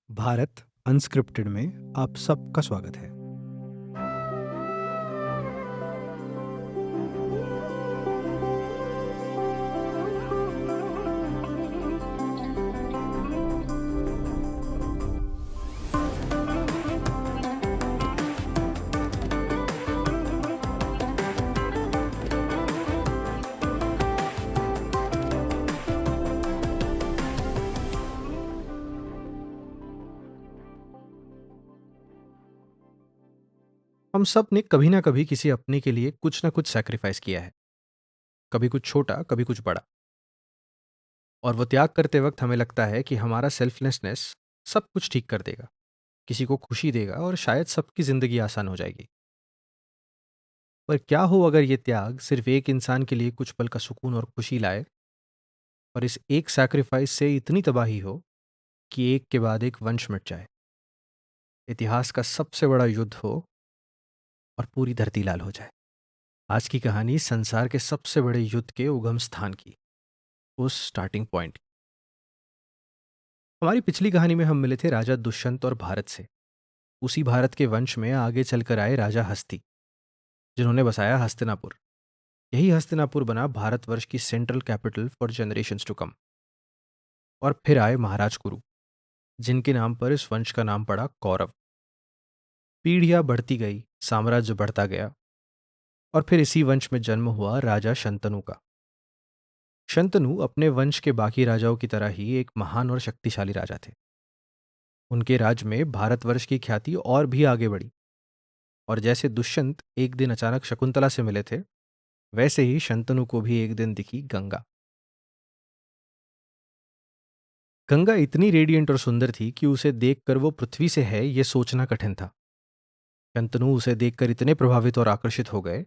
Bharat unscripted में आप सबका स्वागत है। हम सब ने कभी ना कभी किसी अपने के लिए कुछ ना कुछ सैक्रिफाइस किया है। कभी कुछ छोटा, कभी कुछ बड़ा। और वो त्याग करते वक्त हमें लगता है कि हमारा सेल्फलेसनेस सब कुछ ठीक कर देगा, किसी को खुशी देगा और शायद सबकी जिंदगी आसान हो जाएगी। पर क्या हो अगर ये त्याग सिर्फ एक इंसान के लिए कुछ पल का सुकून और खुशी लाए, और इस एक सैक्रिफाइस से इतनी तबाही हो कि एक के बाद एक वंश मिट जाए, इतिहास का सबसे बड़ा युद्ध हो और पूरी धरती लाल हो जाए। आज की कहानी संसार के सबसे बड़े युद्ध के उगम स्थान की, उस स्टार्टिंग पॉइंट। हमारी पिछली कहानी में हम मिले थे राजा दुष्यंत और भारत से। उसी भारत के वंश में आगे चलकर आए राजा हस्ती, जिन्होंने बसाया हस्तिनापुर। यही हस्तिनापुर बना भारतवर्ष की central capital for generations to come. और फिर आए महाराज कुरु, जिनके नाम पर इस वंश का नाम पड़ा कौरव। पीढ़ियां बढ़ती गई, साम्राज्य बढ़ता गया, और फिर इसी वंश में जन्म हुआ राजा शंतनु का। शंतनु अपने वंश के बाकी राजाओं की तरह ही एक महान और शक्तिशाली राजा थे। उनके राज्य में भारतवर्ष की ख्याति और भी आगे बढ़ी। और जैसे दुष्यंत एक दिन अचानक शकुंतला से मिले थे, वैसे ही शंतनु को भी एक दिन दिखी गंगा। गंगा इतनी रेडिएंट और सुंदर थी कि उसे देखकर वो पृथ्वी से है ये सोचना कठिन था। शंतनु उसे देखकर इतने प्रभावित और आकर्षित हो गए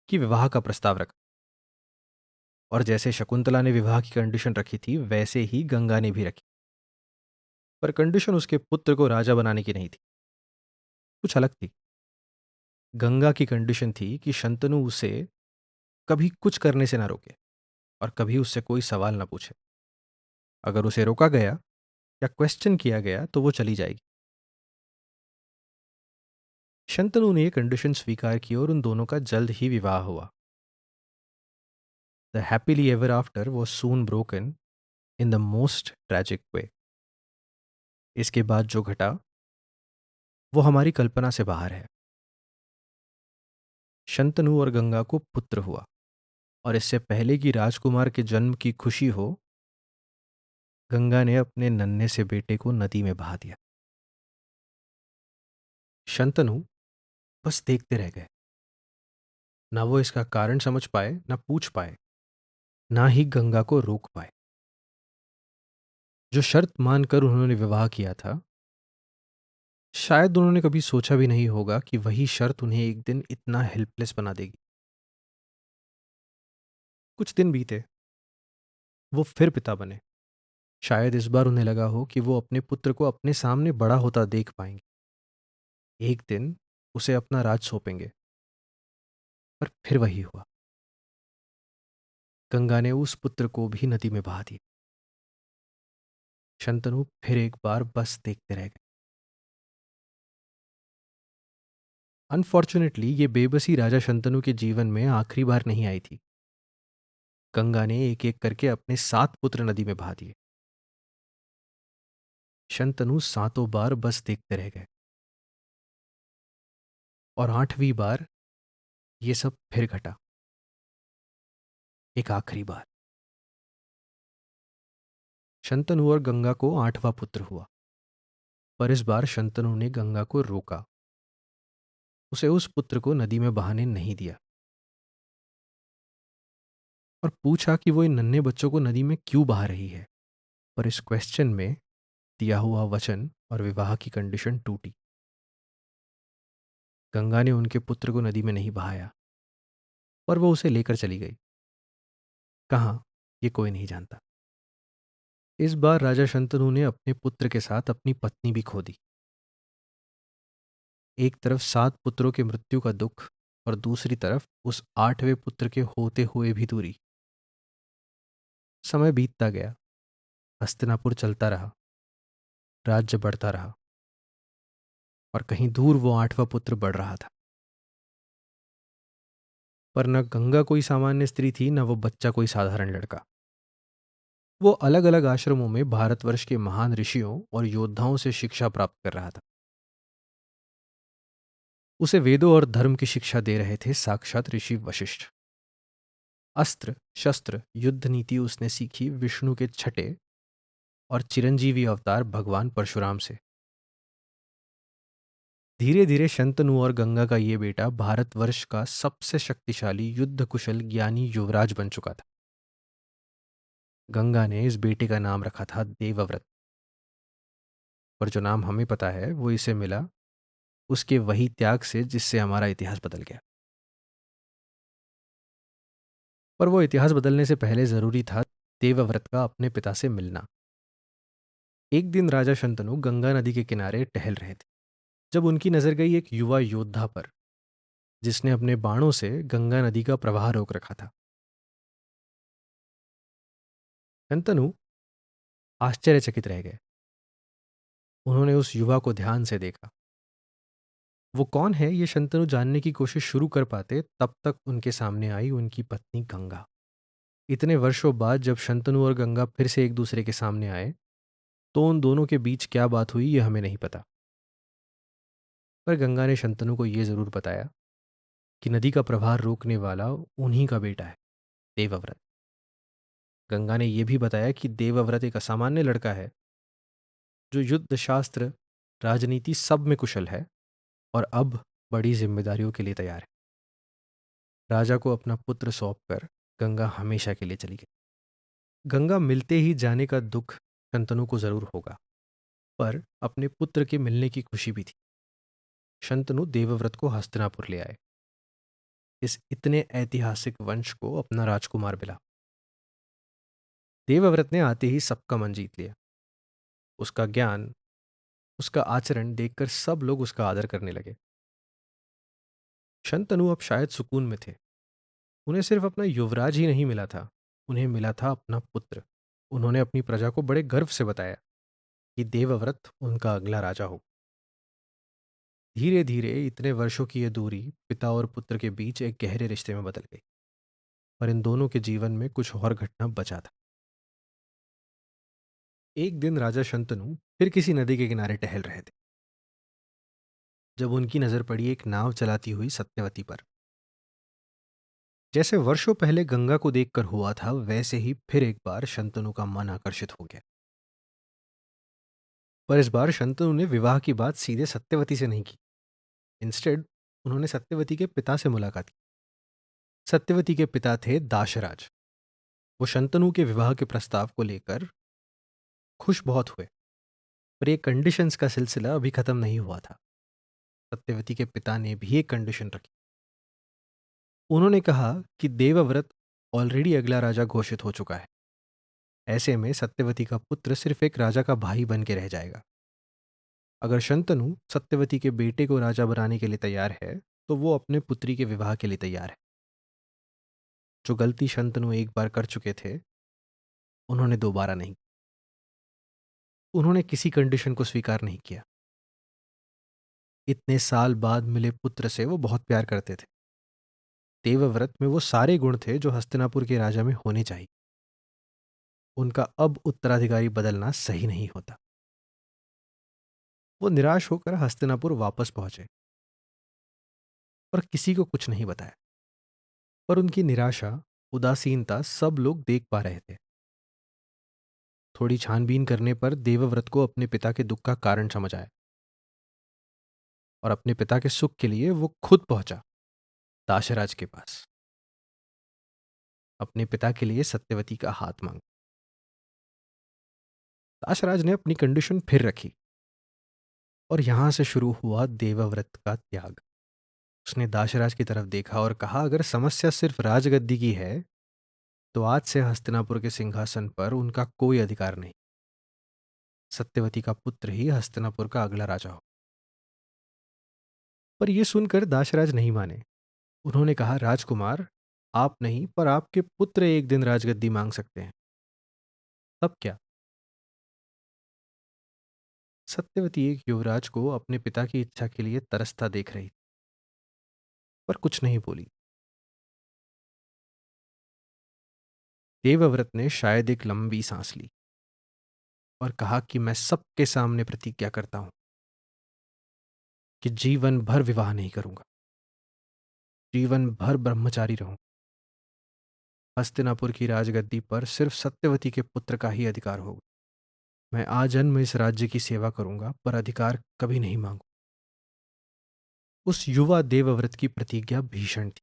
कि विवाह का प्रस्ताव रखा। और जैसे शकुंतला ने विवाह की कंडीशन रखी थी, वैसे ही गंगा ने भी रखी। पर कंडीशन उसके पुत्र को राजा बनाने की नहीं थी, कुछ अलग थी। गंगा की कंडीशन थी कि शंतनु उसे कभी कुछ करने से ना रोके और कभी उससे कोई सवाल ना पूछे। अगर उसे रोका गया या क्वेश्चन किया गया तो वो चली जाएगी। शंतनु ने ये कंडीशन स्वीकार की और उन दोनों का जल्द ही विवाह हुआ। The happily ever after was soon broken in the most tragic way. इसके बाद जो घटा वो हमारी कल्पना से बाहर है। शंतनु और गंगा को पुत्र हुआ, और इससे पहले कि राजकुमार के जन्म की खुशी हो, गंगा ने अपने नन्हे से बेटे को नदी में बहा दिया। शंतनु बस देखते रह गए। ना वो इसका कारण समझ पाए, ना पूछ पाए, ना ही गंगा को रोक पाए। जो शर्त मानकर उन्होंने विवाह किया था, शायद उन्होंने कभी सोचा भी नहीं होगा कि वही शर्त उन्हें एक दिन इतना हेल्पलेस बना देगी। कुछ दिन बीते, वो फिर पिता बने। शायद इस बार उन्हें लगा हो कि वो अपने पुत्र को अपने सामने बड़ा होता देख पाएंगे। एक दिन उसे अपना राज सौंपेंगे। पर फिर वही हुआ। गंगा ने उस पुत्र को भी नदी में बहा दिया। शंतनु फिर एक बार बस देखते रह गए। अनफॉर्चुनेटली ये बेबसी राजा शंतनु के जीवन में आखिरी बार नहीं आई थी। गंगा ने एक एक करके अपने 7 पुत्र नदी में बहा दिए। शंतनु सातों बार बस देखते रह गए। और 8वीं बार ये सब फिर घटा, एक आखिरी बार। शंतनु और गंगा को 8वां पुत्र हुआ। पर इस बार शंतनु ने गंगा को रोका, उसे उस पुत्र को नदी में बहाने नहीं दिया, और पूछा कि वो इन नन्हे बच्चों को नदी में क्यों बहा रही है। पर इस क्वेश्चन में दिया हुआ वचन और विवाह की कंडीशन टूटी। गंगा ने उनके पुत्र को नदी में नहीं बहाया, पर वो उसे लेकर चली गई। कहाँ, ये कोई नहीं जानता। इस बार राजा शंतनु ने अपने पुत्र के साथ अपनी पत्नी भी खो दी। एक तरफ 7 पुत्रों के मृत्यु का दुख, और दूसरी तरफ उस 8वें पुत्र के होते हुए भी दूरी। समय बीतता गया, हस्तिनापुर चलता रहा। राज्य बढ़ता रहा और कहीं दूर वो 8वां पुत्र बढ़ रहा था। पर न गंगा कोई सामान्य स्त्री थी, न वो बच्चा कोई साधारण लड़का। वो अलग अलग आश्रमों में भारतवर्ष के महान ऋषियों और योद्धाओं से शिक्षा प्राप्त कर रहा था। उसे वेदों और धर्म की शिक्षा दे रहे थे साक्षात ऋषि वशिष्ठ। अस्त्र शस्त्र युद्ध नीति उसने सीखी विष्णु के छठे और चिरंजीवी अवतार भगवान परशुराम से। धीरे धीरे शंतनु और गंगा का ये बेटा भारतवर्ष का सबसे शक्तिशाली युद्ध कुशल ज्ञानी युवराज बन चुका था। गंगा ने इस बेटे का नाम रखा था देवव्रत। पर जो नाम हमें पता है वो इसे मिला उसके वही त्याग से जिससे हमारा इतिहास बदल गया। पर वो इतिहास बदलने से पहले जरूरी था देवव्रत का अपने पिता से मिलना। एक दिन राजा शंतनु गंगा नदी के किनारे टहल रहे थे जब उनकी नजर गई एक युवा योद्धा पर जिसने अपने बाणों से गंगा नदी का प्रवाह रोक रखा था। शंतनु आश्चर्यचकित रह गए। उन्होंने उस युवा को ध्यान से देखा। वो कौन है ये शंतनु जानने की कोशिश शुरू कर पाते तब तक उनके सामने आई उनकी पत्नी गंगा। इतने वर्षों बाद जब शंतनु और गंगा फिर से एक दूसरे के सामने आए तो उन दोनों के बीच क्या बात हुई ये हमें नहीं पता। पर गंगा ने शंतनु को ये जरूर बताया कि नदी का प्रवाह रोकने वाला उन्हीं का बेटा है, देवव्रत। गंगा ने यह भी बताया कि देवव्रत एक असामान्य लड़का है जो युद्ध शास्त्र राजनीति सब में कुशल है और अब बड़ी जिम्मेदारियों के लिए तैयार है। राजा को अपना पुत्र सौंपकर गंगा हमेशा के लिए चली गई। गंगा मिलते ही जाने का दुख शंतनु को जरूर होगा, पर अपने पुत्र के मिलने की खुशी भी थी। शंतनु देवव्रत को हस्तिनापुर ले आए। इस इतने ऐतिहासिक वंश को अपना राजकुमार मिला। देवव्रत ने आते ही सबका मन जीत लिया। उसका ज्ञान, उसका आचरण देखकर सब लोग उसका आदर करने लगे। शंतनु अब शायद सुकून में थे। उन्हें सिर्फ अपना युवराज ही नहीं मिला था, उन्हें मिला था अपना पुत्र। उन्होंने अपनी प्रजा को बड़े गर्व से बताया कि देवव्रत उनका अगला राजा हो। धीरे धीरे इतने वर्षों की यह दूरी पिता और पुत्र के बीच एक गहरे रिश्ते में बदल गई। पर इन दोनों के जीवन में कुछ और घटना बचा था। एक दिन राजा शंतनु फिर किसी नदी के किनारे टहल रहे थे जब उनकी नजर पड़ी एक नाव चलाती हुई सत्यवती पर। जैसे वर्षों पहले गंगा को देखकर हुआ था वैसे ही फिर एक बार शंतनु का मन आकर्षित हो गया। पर इस बार शंतनु ने विवाह की बात सीधे सत्यवती से नहीं की। इंस्टेड उन्होंने सत्यवती के पिता से मुलाकात की। सत्यवती के पिता थे दाशराज। वो शंतनु के विवाह के प्रस्ताव को लेकर खुश बहुत हुए, पर ये कंडीशंस का सिलसिला अभी खत्म नहीं हुआ था। सत्यवती के पिता ने भी एक कंडीशन रखी। उन्होंने कहा कि देवव्रत ऑलरेडी अगला राजा घोषित हो चुका है। ऐसे में सत्यवती का पुत्र सिर्फ एक राजा का भाई बन के रह जाएगा। अगर शंतनु सत्यवती के बेटे को राजा बनाने के लिए तैयार है तो वो अपने पुत्री के विवाह के लिए तैयार है। जो गलती शंतनु एक बार कर चुके थे उन्होंने दोबारा नहीं। उन्होंने किसी कंडीशन को स्वीकार नहीं किया। इतने साल बाद मिले पुत्र से वो बहुत प्यार करते थे। देवव्रत में वो सारे गुण थे जो हस्तिनापुर के राजा में होने चाहिए। उनका अब उत्तराधिकारी बदलना सही नहीं होता। वो निराश होकर हस्तिनापुर वापस पहुंचे और किसी को कुछ नहीं बताया। पर उनकी निराशा, उदासीनता सब लोग देख पा रहे थे। थोड़ी छानबीन करने पर देवव्रत को अपने पिता के दुख का कारण समझ आया और अपने पिता के सुख के लिए वो खुद पहुंचा दाशराज के पास। अपने पिता के लिए सत्यवती का हाथ मांगा। दाशराज ने अपनी कंडीशन फिर रखी और यहां से शुरू हुआ देवव्रत का त्याग। उसने दाशराज की तरफ देखा और कहा, अगर समस्या सिर्फ राजगद्दी की है तो आज से हस्तिनापुर के सिंहासन पर उनका कोई अधिकार नहीं। सत्यवती का पुत्र ही हस्तिनापुर का अगला राजा हो। पर यह सुनकर दाशराज नहीं माने। उन्होंने कहा, राजकुमार, आप नहीं पर आपके पुत्र एक दिन राजगद्दी मांग सकते हैं। तब क्या? सत्यवती एक युवराज को अपने पिता की इच्छा के लिए तरसता देख रही थी, पर कुछ नहीं बोली। देवव्रत ने शायद एक लंबी सांस ली और कहा कि मैं सबके सामने प्रतिज्ञा करता हूं कि जीवन भर विवाह नहीं करूंगा, जीवन भर ब्रह्मचारी रहूं। हस्तिनापुर की राजगद्दी पर सिर्फ सत्यवती के पुत्र का ही अधिकार होगा। मैं आजन्म इस राज्य की सेवा करूंगा, पर अधिकार कभी नहीं मांगू। उस युवा देवव्रत की प्रतिज्ञा भीषण थी,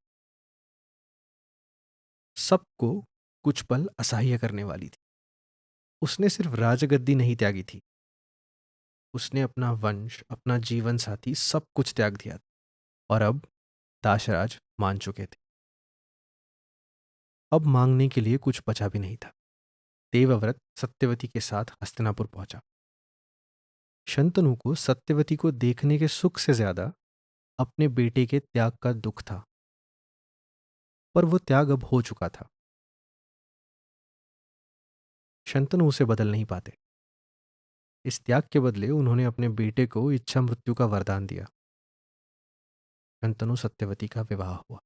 सबको कुछ पल असह्य करने वाली थी। उसने सिर्फ राजगद्दी नहीं त्यागी थी, उसने अपना वंश, अपना जीवन साथी, सब कुछ त्याग दिया था। और अब दाशराज मान चुके थे। अब मांगने के लिए कुछ बचा भी नहीं था। देवव्रत सत्यवती के साथ हस्तिनापुर पहुंचा। शंतनु को सत्यवती को देखने के सुख से ज्यादा अपने बेटे के त्याग का दुख था, पर वो त्याग अब हो चुका था। शंतनु उसे बदल नहीं पाते। इस त्याग के बदले उन्होंने अपने बेटे को इच्छा मृत्यु का वरदान दिया। शंतनु सत्यवती का विवाह हुआ।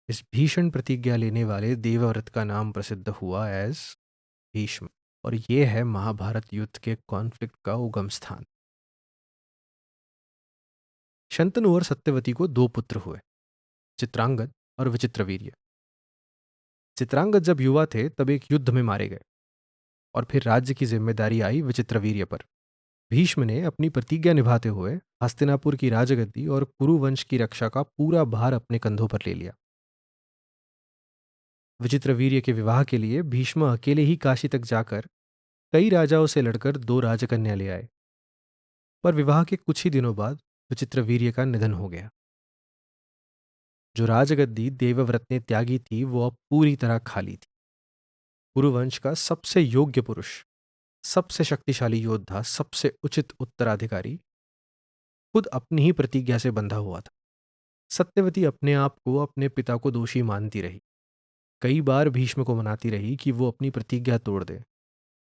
इस भीषण प्रतिज्ञा लेने वाले देवव्रत का नाम प्रसिद्ध हुआ एज भीष्म, और ये है महाभारत युद्ध के कॉन्फ्लिक्ट का उगम स्थान। शंतनु और सत्यवती को दो पुत्र हुए, चित्रांगद और विचित्रवीर्य। चित्रांगद जब युवा थे तब एक युद्ध में मारे गए, और फिर राज्य की जिम्मेदारी आई विचित्रवीर्य पर। भीष्म ने अपनी प्रतिज्ञा निभाते हुए हस्तिनापुर की राजगद्दी और कुरु वंश की रक्षा का पूरा भार अपने कंधों पर ले लिया। विचित्रवीर्य के विवाह के लिए भीष्म अकेले ही काशी तक जाकर कई राजाओं से लड़कर दो राजकन्या ले आए, पर विवाह के कुछ ही दिनों बाद विचित्रवीर्य का निधन हो गया। जो राजगद्दी देवव्रत ने त्यागी थी वो अब पूरी तरह खाली थी। कुरुवंश का सबसे योग्य पुरुष, सबसे शक्तिशाली योद्धा, सबसे उचित उत्तराधिकारी खुद अपनी ही प्रतिज्ञा से बंधा हुआ था। सत्यवती अपने आप को अपने पिता को दोषी मानती रही। कई बार भीष्म को मनाती रही कि वो अपनी प्रतिज्ञा तोड़ दे,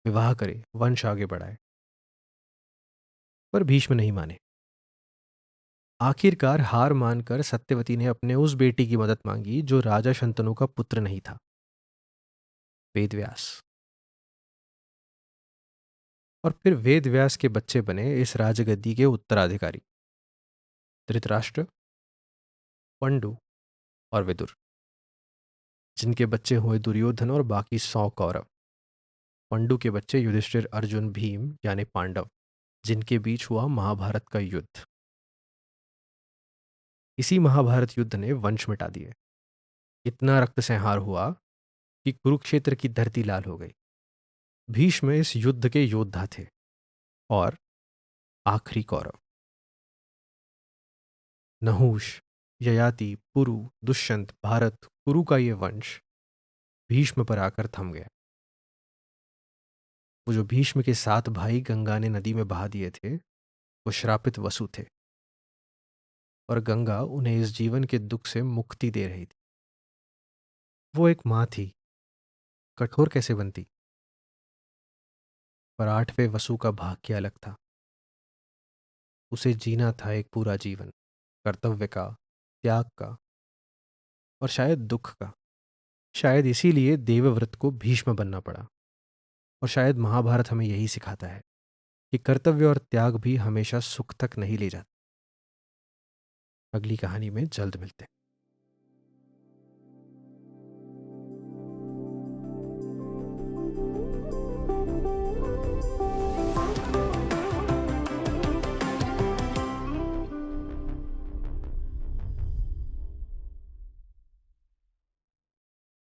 विवाह करे, वंश आगे बढ़ाए, पर भीष्म नहीं माने। आखिरकार हार मानकर सत्यवती ने अपने उस बेटी की मदद मांगी जो राजा शंतनु का पुत्र नहीं था, वेदव्यास। और फिर वेदव्यास के बच्चे बने इस राजगद्दी के उत्तराधिकारी, धृतराष्ट्र, पंडु और विदुर, जिनके बच्चे हुए दुर्योधन और बाकी 100 कौरव। पंडु के बच्चे युधिष्ठिर, अर्जुन, भीम यानी पांडव, जिनके बीच हुआ महाभारत का युद्ध। इसी महाभारत युद्ध ने वंश मिटा दिए। इतना रक्त संहार हुआ कि कुरुक्षेत्र की धरती लाल हो गई। भीष्म इस युद्ध के योद्धा थे और आखिरी कौरव। नहुष, ययाति, पुरु, दुष्यंत, भारत, कुरु का ये वंश भीष्म पर आकर थम गया। वो जो भीष्म के 7 भाई गंगा ने नदी में बहा दिए थे, वो श्रापित वसु थे, और गंगा उन्हें इस जीवन के दुख से मुक्ति दे रही थी। वो एक माँ थी, कठोर कैसे बनती, पर 8वें वसु का भाग्य अलग था। उसे जीना था एक पूरा जीवन, कर्तव्य का, त्याग का, और शायद दुख का। शायद इसीलिए देवव्रत को भीष्म बनना पड़ा। और शायद महाभारत हमें यही सिखाता है कि कर्तव्य और त्याग भी हमेशा सुख तक नहीं ले जाते। अगली कहानी में जल्द मिलते हैं।